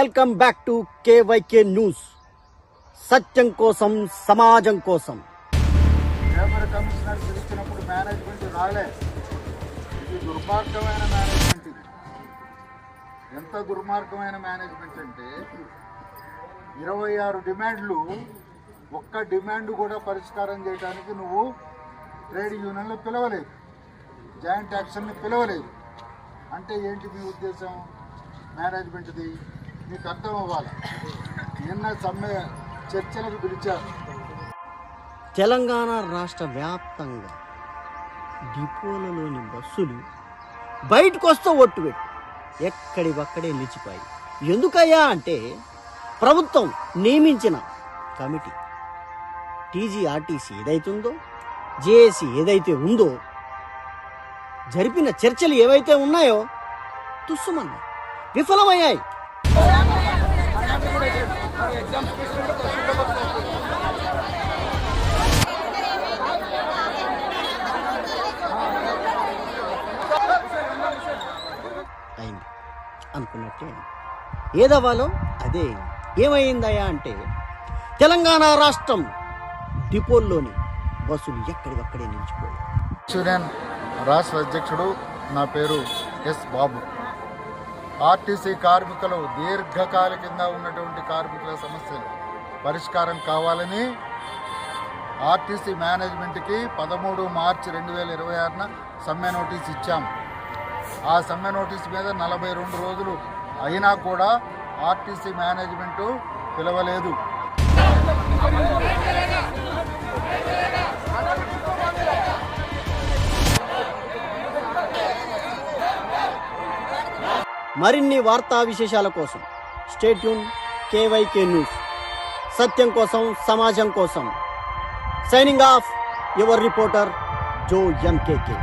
Welcome back to KYK news. సత్యం కోసం, సమాజం కోసం. లేబర్ కమిషనర్ పిలిచినప్పుడు మేనేజ్మెంట్ రాలే. ఇది దుర్మార్గమైన మేనేజ్మెంట్. ఇది ఎంత దుర్మార్గమైన మేనేజ్మెంట్ అంటే 26 డిమాండ్లు, ఒక్క డిమాండ్ కూడా పరిష్కారం చేయడానికి నువ్వు ట్రేడ్ యూనియన్లు పిలవలేదు, జాయింట్ యాక్షన్ని పిలవలేదు. అంటే ఏంటి మీ ఉద్దేశం? మేనేజ్మెంట్ది మీకు అర్థం అవ్వాలి. నిన్న సమ్మె చర్చలకు పిలిచారు. తెలంగాణ రాష్ట్ర వ్యాప్తంగా డిపోలలోని బస్సులు బయటకు వస్తూ ఒట్టుపెట్టు ఎక్కడివక్కడే నిలిచిపోయి. ఎందుకయ్యా అంటే ప్రభుత్వం నియమించిన కమిటీ టీజీఆర్టీసీ ఏదైతుందో, జేఏసీ ఏదైతే ఉందో, జరిపిన చర్చలు ఏవైతే ఉన్నాయో తుస్సుమన్నా విఫలమయ్యాయి. అయింది అనుకున్నట్టే ఏదవ్వాలో అదే. ఏమైందయ్యా అంటే తెలంగాణ రాష్ట్రం డిపోల్లోని బస్సులు ఎక్కడికక్కడే నిలిచిపోయాయి. యూనియన్ రాష్ట్ర అధ్యక్షుడు, నా పేరు ఎస్ బాబు. ఆర్టీసీ కార్మికులు దీర్ఘకాలికంగా ఉన్నటువంటి కార్మికుల సమస్యలు పరిష్కారం కావాలని ఆర్టీసీ మేనేజ్మెంట్కి 13 మార్చి 2026న సమ్మె నోటీస్ ఇచ్చాం. ఆ సమ్మె నోటీస్ మీద 42 రోజులు అయినా కూడా ఆర్టీసీ మేనేజ్మెంటు పిలవలేదు. మరిన్ని వార్తా విశేషాల కోసం స్టే ట్యూన్ కేవైకే న్యూస్. సత్యం కోసం, సమాజం కోసం. సైనింగ్ ఆఫ్, యువర్ రిపోర్టర్ జో ఎంకేకే.